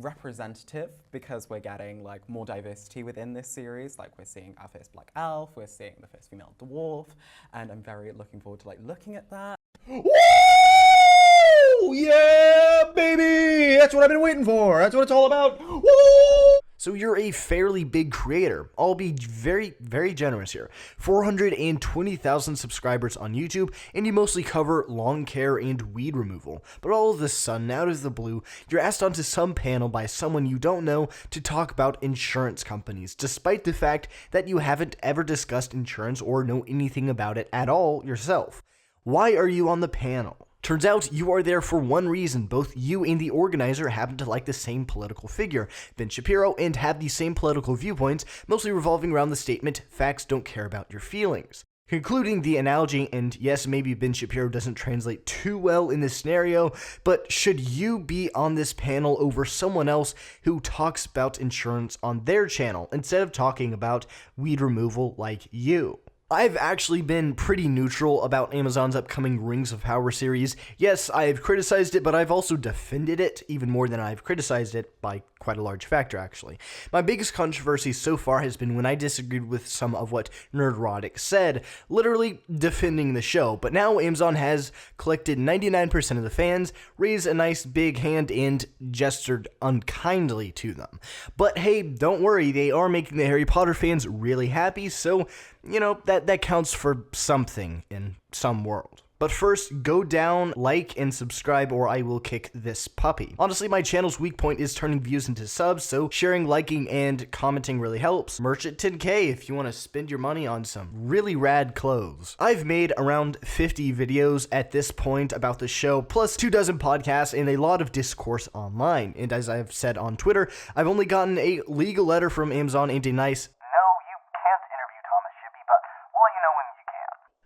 representative because we're getting like more diversity within this series. Like we're seeing our first black elf, we're seeing the first female dwarf, and I'm very looking forward to like looking at that. Woo! Yeah, baby! That's what I've been waiting for. That's what it's all about. Woo! So you're a fairly big creator. I'll be very, very generous here. 420,000 subscribers on YouTube, and you mostly cover lawn care and weed removal. But all of a sudden, out of the blue, you're asked onto some panel by someone you don't know to talk about insurance companies, despite the fact that you haven't ever discussed insurance or know anything about it at all yourself. Why are you on the panel? Turns out you are there for one reason. Both you and the organizer happen to like the same political figure, Ben Shapiro, and have the same political viewpoints, mostly revolving around the statement, facts don't care about your feelings. Concluding the analogy, and yes, maybe Ben Shapiro doesn't translate too well in this scenario, but should you be on this panel over someone else who talks about insurance on their channel instead of talking about weed removal like you? I've actually been pretty neutral about Amazon's upcoming Rings of Power series. Yes, I've criticized it, but I've also defended it even more than I've criticized it by quite a large factor, actually. My biggest controversy so far has been when I disagreed with some of what Nerdrotic said, literally defending the show. But now Amazon has collected 99% of the fans, raised a nice big hand, and gestured unkindly to them. But hey, don't worry, they are making the Harry Potter fans really happy, so you know, that counts for something in some world. But first, go down, like, and subscribe, or I will kick this puppy. Honestly, my channel's weak point is turning views into subs, so sharing, liking, and commenting really helps. Merch at 10K if you want to spend your money on some really rad clothes. I've made around 50 videos at this point about the show, plus 24 podcasts and a lot of discourse online. And as I've said on Twitter, I've only gotten a legal letter from Amazon and a nice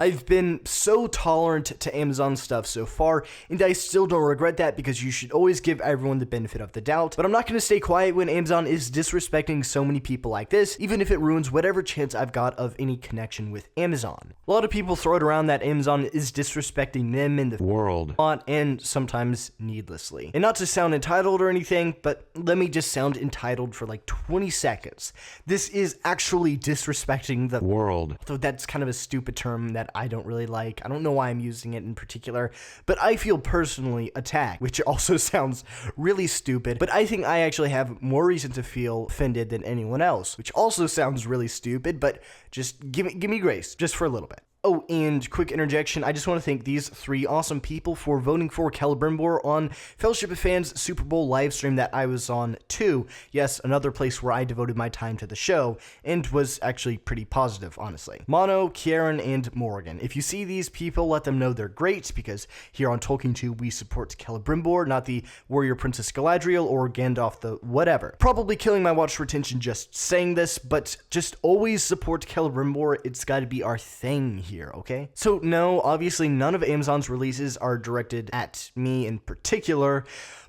I've been so tolerant to Amazon stuff so far, and I still don't regret that because you should always give everyone the benefit of the doubt. But I'm not going to stay quiet when Amazon is disrespecting so many people like this, even if it ruins whatever chance I've got of any connection with Amazon. A lot of people throw it around that Amazon is disrespecting them in the world, and sometimes needlessly. And not to sound entitled or anything, but let me just sound entitled for like 20 seconds. This is actually disrespecting the world. Though that's kind of a stupid term that I don't really like. I don't know why I'm using it in particular, but I feel personally attacked, which also sounds really stupid, but I think I actually have more reason to feel offended than anyone else, which also sounds really stupid, but just give me grace, just for a little bit. Oh, and quick interjection, I just want to thank these three awesome people for voting for Celebrimbor on Fellowship of Fans Super Bowl livestream that I was on too. Yes, another place where I devoted my time to the show, and was actually pretty positive, honestly. Mono, Kieran, and Morgan. If you see these people, let them know they're great, because here on TolkienTube we support Celebrimbor, not the Warrior Princess Galadriel or Gandalf the whatever. Probably killing my watch retention just saying this, but just always support Celebrimbor. It's gotta be our thing here, okay? So no, obviously none of Amazon's releases are directed at me in particular,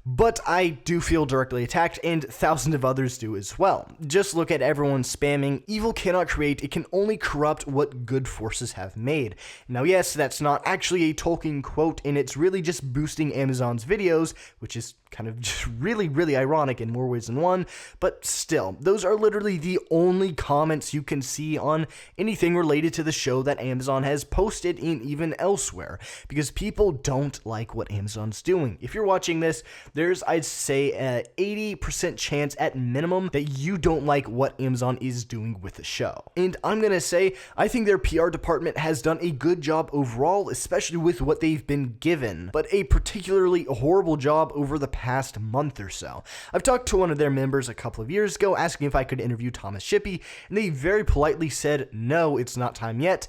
but I do feel directly attacked, and thousands of others do as well. Just look at everyone spamming, evil cannot create, it can only corrupt what good forces have made. Now yes, that's not actually a Tolkien quote, and it's really just boosting Amazon's videos, which is kind of just really ironic in more ways than one, but still, those are literally the only comments you can see on anything related to the show that Amazon has posted and even elsewhere, because people don't like what Amazon's doing. If you're watching this, there's, I'd say, an 80% chance at minimum that you don't like what Amazon is doing with the show. And I'm gonna say, I think their PR department has done a good job overall, especially with what they've been given, but a particularly horrible job over the past month or so. I've talked to one of their members a couple of years ago asking if I could interview Thomas Shippey, and they very politely said, no, it's not time yet,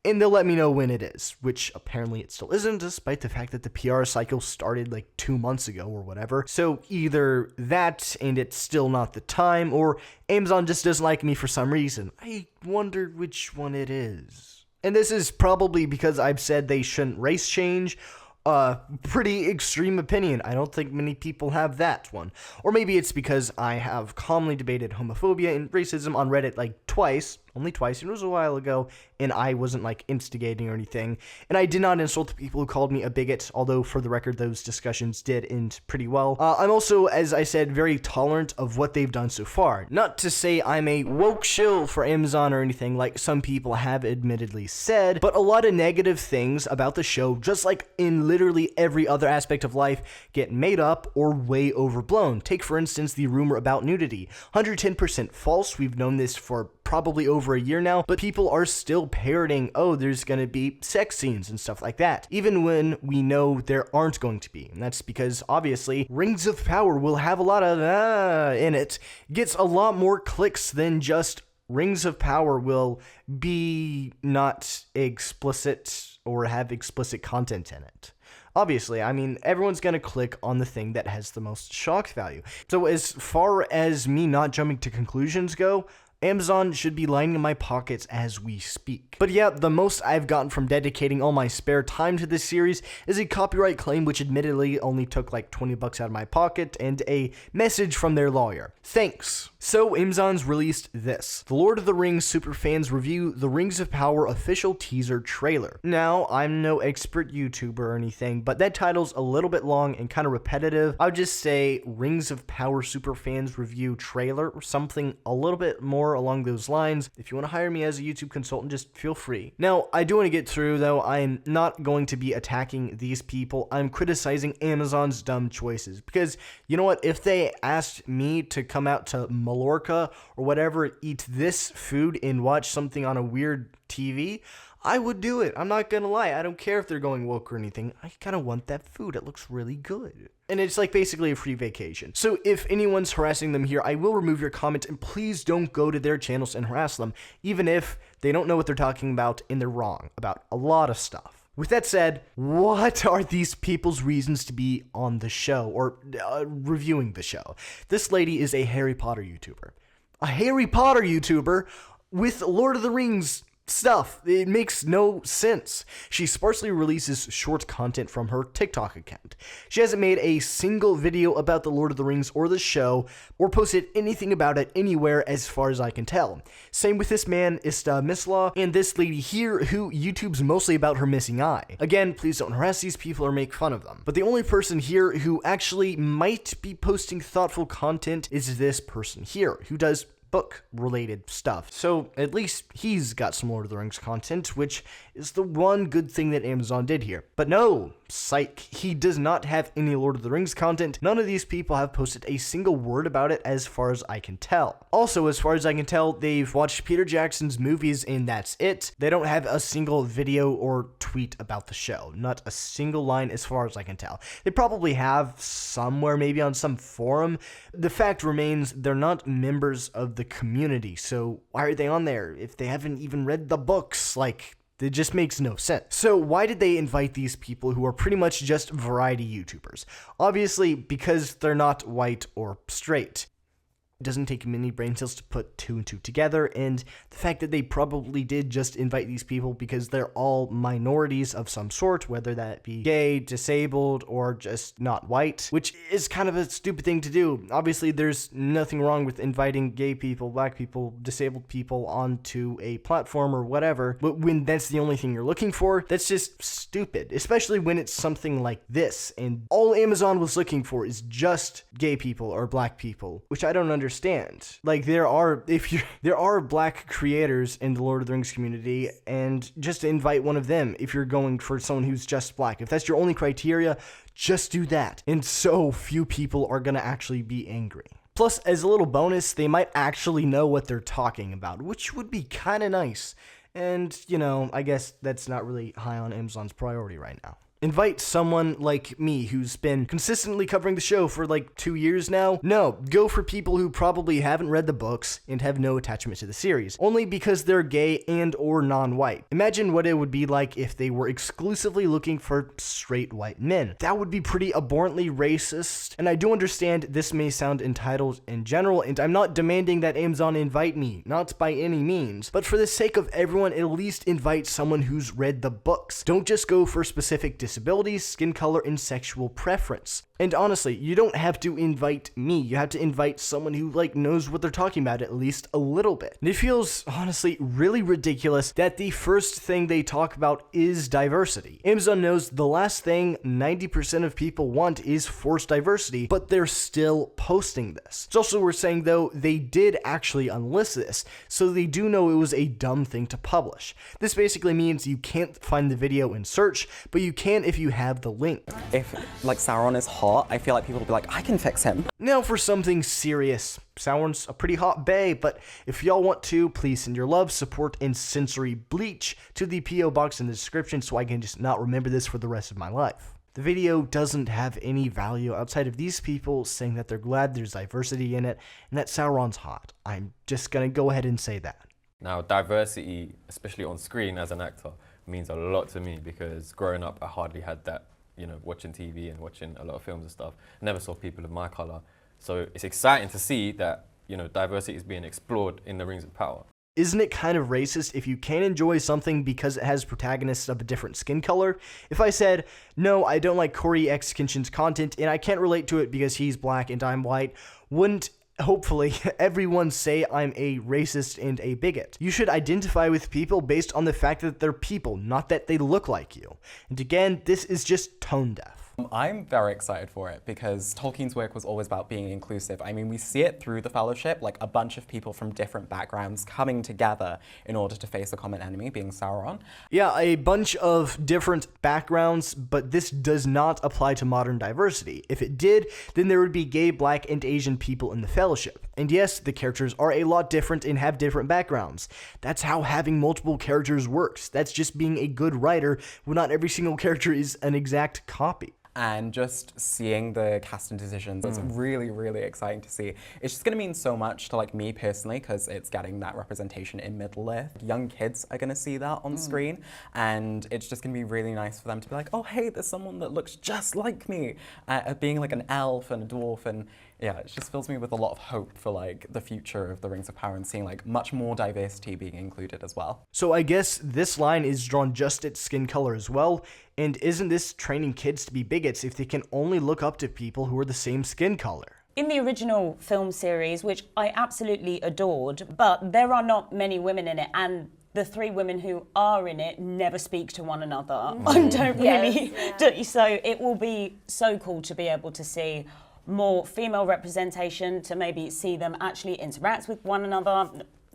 and they'll let me know when it is, which apparently it still isn't, despite the fact that the PR cycle started like 2 months ago or whatever. So either that and it's still not the time, or Amazon just doesn't like me for some reason. I wonder which one it is. And this is probably because I've said they shouldn't race change. Pretty extreme opinion. I don't think many people have that one. Or maybe it's because I have calmly debated homophobia and racism on Reddit like twice. only twice, and it was a while ago, and I wasn't like instigating or anything, and I did not insult the people who called me a bigot, although for the record those discussions did end pretty well. I'm also, as I said, very tolerant of what they've done so far. Not to say I'm a woke shill for Amazon or anything like some people have admittedly said, but a lot of negative things about the show, just like in literally every other aspect of life, get made up or way overblown. Take for instance the rumor about nudity. 110% false. We've known this for probably over a year now, but people are still parroting, oh, there's gonna be sex scenes and stuff like that, even when we know there aren't going to be. And that's because obviously Rings of Power will have a lot of in it. Gets a lot more clicks than just Rings of Power will be not explicit or have explicit content in it. Obviously, I mean, everyone's going to click on the thing that has the most shock value. So as far as me not jumping to conclusions go, Amazon should be lining my pockets as we speak. But yeah, the most I've gotten from dedicating all my spare time to this series is a copyright claim, which admittedly only took like $20 out of my pocket, and a message from their lawyer. Thanks. So Amazon's released this. The Lord of the Rings Superfans review the Rings of Power official teaser trailer. Now, I'm no expert YouTuber or anything, but that title's a little bit long and kind of repetitive. I would just say Rings of Power Superfans review trailer or something a little bit more along those lines. If you want to hire me as a YouTube consultant, just feel free. Now, I do want to get through though. I'm not going to be attacking these people. I'm criticizing Amazon's dumb choices because you know what? If they asked me to come out to Mallorca or whatever, eat this food and watch something on a weird TV, I would do it. I'm not gonna lie. I don't care if they're going woke or anything. I kind of want that food. It looks really good. And it's like basically a free vacation. So if anyone's harassing them here, I will remove your comment, and please don't go to their channels and harass them, even if they don't know what they're talking about and they're wrong about a lot of stuff. With that said, what are these people's reasons to be on the show or reviewing the show? This lady is a Harry Potter YouTuber. A Harry Potter YouTuber with Lord of the Rings stuff. It makes no sense. She sparsely releases short content from her TikTok account. She hasn't made a single video about the Lord of the Rings or the show, or posted anything about it anywhere as far as I can tell. Same with this man, Ista Mislaw, and this lady here who YouTube's mostly about her missing eye. Again, please don't harass these people or make fun of them. But the only person here who actually might be posting thoughtful content is this person here, who does book-related stuff. So at least he's got some Lord of the Rings content, which is the one good thing that Amazon did here. But no, psych, he does not have any Lord of the Rings content. None of these people have posted a single word about it as far as I can tell. Also, as far as I can tell, they've watched Peter Jackson's movies and that's it. They don't have a single video or tweet about the show. Not a single line as far as I can tell. They probably have somewhere, maybe on some forum. The fact remains they're not members of the community, so why are they on there if they haven't even read the books? Like, it just makes no sense. So why did they invite these people who are pretty much just variety YouTubers? Obviously, because they're not white or straight. It doesn't take many brain cells to put two and two together, and the fact that they probably did just invite these people because they're all minorities of some sort, whether that be gay, disabled, or just not white, which is kind of a stupid thing to do. Obviously, there's nothing wrong with inviting gay people, black people, disabled people onto a platform or whatever, but when that's the only thing you're looking for, that's just stupid, especially when it's something like this, and all Amazon was looking for is just gay people or black people, which I don't understand. Like, there are black creators in the Lord of the Rings community, and just to invite one of them if you're going for someone who's just black. If that's your only criteria, just do that. And so few people are gonna actually be angry. Plus, as a little bonus, they might actually know what they're talking about, which would be kind of nice. And, you know, I guess that's not really high on Amazon's priority right now. Invite someone like me who's been consistently covering the show for like 2 years now? No, go for people who probably haven't read the books and have no attachment to the series, only because they're gay and or non-white. Imagine what it would be like if they were exclusively looking for straight white men. That would be pretty abhorrently racist, and I do understand this may sound entitled in general, and I'm not demanding that Amazon invite me, not by any means, but for the sake of everyone, at least invite someone who's read the books. Don't just go for specific disabilities, skin color, and sexual preference. And honestly, you don't have to invite me. You have to invite someone who like knows what they're talking about at least a little bit. And it feels honestly really ridiculous that the first thing they talk about is diversity. Amazon knows the last thing 90% of people want is forced diversity, but they're still posting this. It's also worth saying though, they did actually unlist this, so they do know it was a dumb thing to publish. This basically means you can't find the video in search, but you can if you have the link. If like Sauron is hot, I feel like people will be like, I can fix him. Now for something serious. Sauron's a pretty hot bae, but if y'all want to, please send your love, support, and sensory bleach to the P.O. box in the description so I can just not remember this for the rest of my life. The video doesn't have any value outside of these people saying that they're glad there's diversity in it and that Sauron's hot. I'm just gonna go ahead and say that. Now, diversity, especially on screen as an actor, means a lot to me because growing up, I hardly had that, you know, watching TV and watching a lot of films and stuff. Never saw people of my color. So it's exciting to see that, you know, diversity is being explored in the Rings of Power. Isn't it kind of racist if you can't enjoy something because it has protagonists of a different skin color? If I said, no, I don't like Corey X. Kinchin's content and I can't relate to it because he's black and I'm white, wouldn't hopefully everyone say I'm a racist and a bigot? You should identify with people based on the fact that they're people, not that they look like you. And again, this is just tone deaf. I'm very excited for it because Tolkien's work was always about being inclusive. I mean, we see it through the Fellowship, like a bunch of people from different backgrounds coming together in order to face a common enemy, being Sauron. Yeah, a bunch of different backgrounds, but this does not apply to modern diversity. If it did, then there would be gay, black, and Asian people in the Fellowship. And yes, the characters are a lot different and have different backgrounds. That's how having multiple characters works. That's just being a good writer when not every single character is an exact copy. And just seeing the casting decisions, it's really, really exciting to see. It's just gonna mean so much to like me personally, because it's getting that representation in Middle-earth. Young kids are gonna see that on screen, and it's just gonna be really nice for them to be like, oh hey, there's someone that looks just like me, being like an elf and a dwarf, and yeah, it just fills me with a lot of hope for like the future of the Rings of Power and seeing like much more diversity being included as well. So I guess this line is drawn just at skin color as well, and isn't this training kids to be bigots if they can only look up to people who are the same skin color? In the original film series, which I absolutely adored, but there are not many women in it, and the three women who are in it never speak to one another. I don't really. So it will be so cool to be able to see more female representation, to maybe see them actually interact with one another.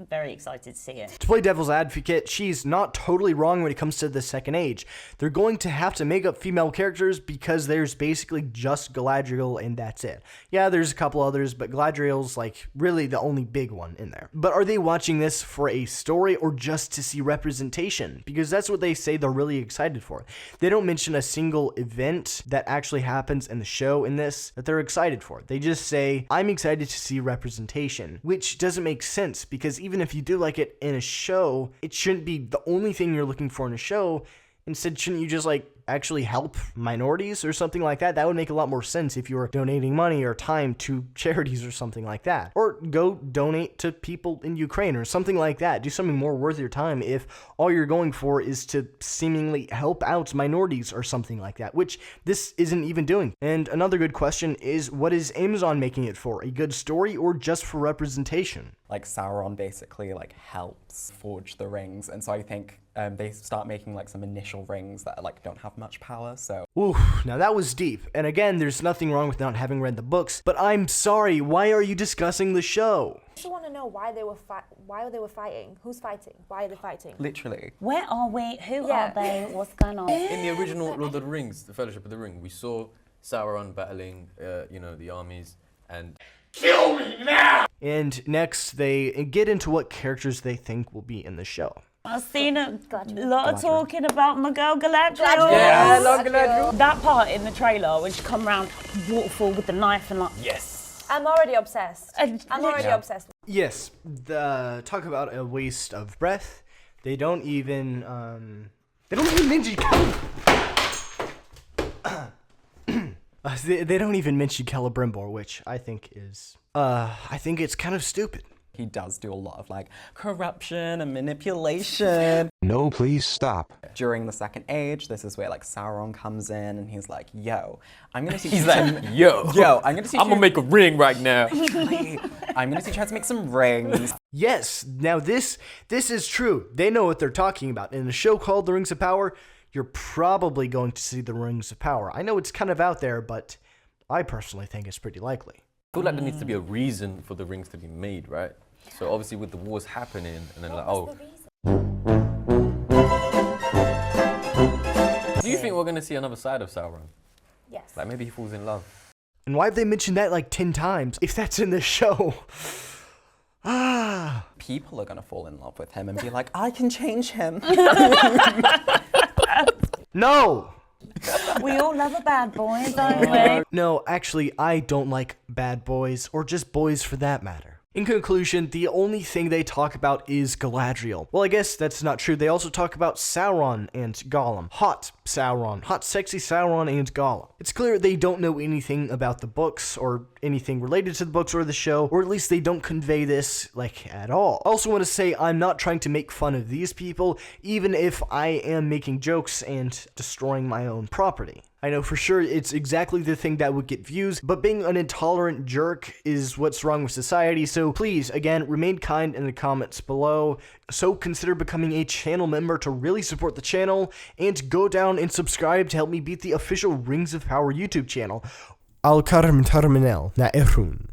Very excited to see it. To play devil's advocate, she's not totally wrong when it comes to the Second Age. They're going to have to make up female characters because there's basically just Galadriel and that's it. Yeah, there's a couple others, but Galadriel's like really the only big one in there. But are they watching this for a story or just to see representation? Because that's what they say they're really excited for. They don't mention a single event that actually happens in the show in this that they're excited for. They just say, I'm excited to see representation, which doesn't make sense because even if you do like it in a show, it shouldn't be the only thing you're looking for in a show. Instead, shouldn't you just like actually help minorities or something like that? That would make a lot more sense if you were donating money or time to charities or something like that. Or go donate to people in Ukraine or something like that. Do something more worth your time if all you're going for is to seemingly help out minorities or something like that, which this isn't even doing. And another good question is, what is Amazon making it for? A good story or just for representation? Like Sauron basically like helps forge the rings, and so I think they start making like some initial rings that like don't have much power, so. Ooh, now that was deep. And again, there's nothing wrong with not having read the books, but I'm sorry, why are you discussing the show? I just want to know why they were fighting. Who's fighting? Why are they fighting? Literally. Where are we? Who are they? What's going on? In the original Lord of the Rings, the Fellowship of the Ring, we saw Sauron battling, you know, the armies and... Kill me now! And next, they get into what characters they think will be in the show. I've seen a lot of talking about my girl Galadriel. Yeah, I love Galadriel. That part in the trailer when she come around waterfall with the knife and like... Yes! I'm already obsessed. I'm already obsessed. Yes, talk about a waste of breath. They don't even mention they don't even mention Celebrimbor, which I think is I think it's kind of stupid. He does do a lot of like corruption and manipulation. No, please stop. During the Second Age, this is where like Sauron comes in and he's like, yo, I'm gonna teach He's you like, yo, I'm gonna teach I'm you gonna make a ring right now. I'm gonna teach you how to make some rings. Yes, now this is true. They know what they're talking about. In a show called The Rings of Power, you're probably going to see the Rings of Power. I know it's kind of out there, but I personally think it's pretty likely. I feel like there needs to be a reason for the rings to be made, right? So obviously with the wars happening, and then like, oh, do you think we're gonna see another side of Sauron? Yes. Like maybe he falls in love. And why have they mentioned that like 10 times if that's in the show? People are gonna fall in love with him and be like, I can change him. No! We all love a bad boy, don't we? No, actually, I don't like bad boys, or just boys for that matter. In conclusion, the only thing they talk about is Galadriel. Well, I guess that's not true. They also talk about Sauron and Gollum. Hot Sauron. Hot, sexy Sauron and Gollum. It's clear they don't know anything about the books, or anything related to the books or the show, or at least they don't convey this, like, at all. I also want to say I'm not trying to make fun of these people, even if I am making jokes and destroying my own property. I know for sure it's exactly the thing that would get views, but being an intolerant jerk is what's wrong with society, so please, again, remain kind in the comments below. So consider becoming a channel member to really support the channel, and go down and subscribe to help me beat the official Rings of Power YouTube channel. Al-Karim Terminal na Erun.